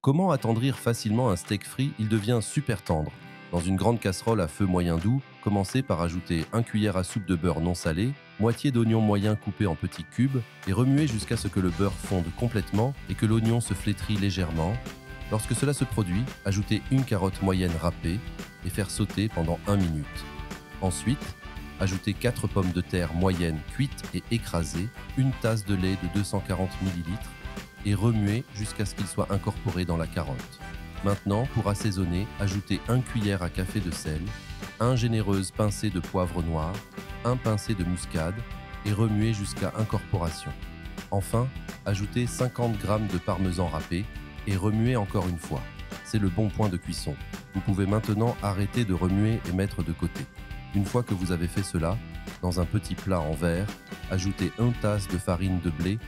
Comment attendrir facilement un steak frit? Il devient super tendre. Dans une grande casserole à feu moyen doux, commencez par ajouter 1 cuillère à soupe de beurre non salé, moitié d'oignon moyen coupé en petits cubes et remuez jusqu'à ce que le beurre fonde complètement et que l'oignon se flétrit légèrement. Lorsque cela se produit, ajoutez une carotte moyenne râpée et faire sauter pendant 1 minute. Ensuite, ajoutez 4 pommes de terre moyennes cuites et écrasées, une tasse de lait de 240 ml et remuez jusqu'à ce qu'il soit incorporé dans la carotte. Maintenant, pour assaisonner, ajoutez 1 cuillère à café de sel, 1 généreuse pincée de poivre noir, 1 pincé de muscade et remuez jusqu'à incorporation. Enfin, ajoutez 50 g de parmesan râpé et remuez encore une fois. C'est le bon point de cuisson. Vous pouvez maintenant arrêter de remuer et mettre de côté. Une fois que vous avez fait cela, dans un petit plat en verre, ajoutez 1 tasse de farine de blé,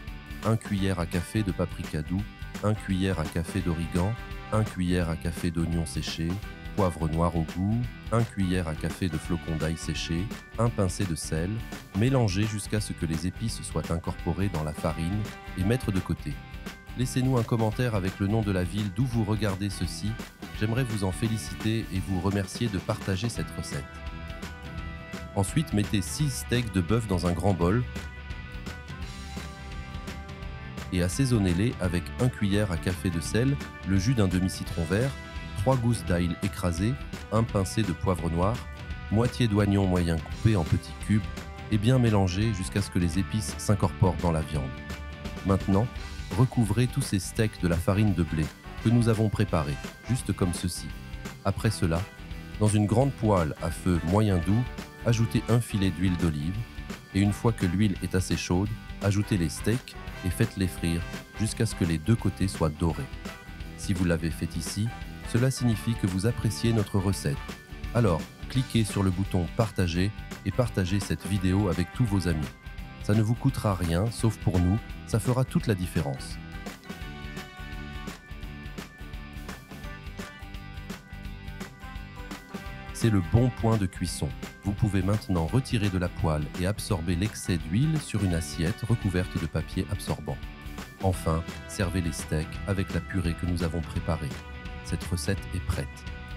1 cuillère à café de paprika doux, 1 cuillère à café d'origan, 1 cuillère à café d'oignon séché, poivre noir au goût, 1 cuillère à café de flocons d'ail séché, 1 pincé de sel. Mélangez jusqu'à ce que les épices soient incorporées dans la farine et mettre de côté. Laissez-nous un commentaire avec le nom de la ville d'où vous regardez ceci. J'aimerais vous en féliciter et vous remercier de partager cette recette. Ensuite, mettez 6 steaks de bœuf dans un grand bol et assaisonnez-les avec 1 cuillère à café de sel, le jus d'un demi-citron vert, 3 gousses d'ail écrasées, 1 pincé de poivre noir, moitié d'oignon moyen coupé en petits cubes et bien mélanger jusqu'à ce que les épices s'incorporent dans la viande. Maintenant, recouvrez tous ces steaks de la farine de blé que nous avons préparée, juste comme ceci. Après cela, dans une grande poêle à feu moyen doux, ajoutez 1 filet d'huile d'olive et une fois que l'huile est assez chaude, ajoutez les steaks et faites-les frire jusqu'à ce que les deux côtés soient dorés. Si vous l'avez fait ici, cela signifie que vous appréciez notre recette. Alors, cliquez sur le bouton partager et partagez cette vidéo avec tous vos amis. Ça ne vous coûtera rien, sauf pour nous, ça fera toute la différence. C'est le bon point de cuisson. Vous pouvez maintenant retirer de la poêle et absorber l'excès d'huile sur une assiette recouverte de papier absorbant. Enfin, servez les steaks avec la purée que nous avons préparée. Cette recette est prête.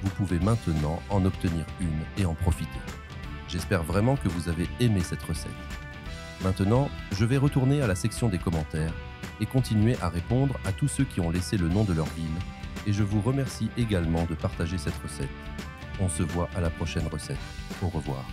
Vous pouvez maintenant en obtenir une et en profiter. J'espère vraiment que vous avez aimé cette recette. Maintenant, je vais retourner à la section des commentaires et continuer à répondre à tous ceux qui ont laissé le nom de leur ville. Et je vous remercie également de partager cette recette. On se voit à la prochaine recette. Au revoir.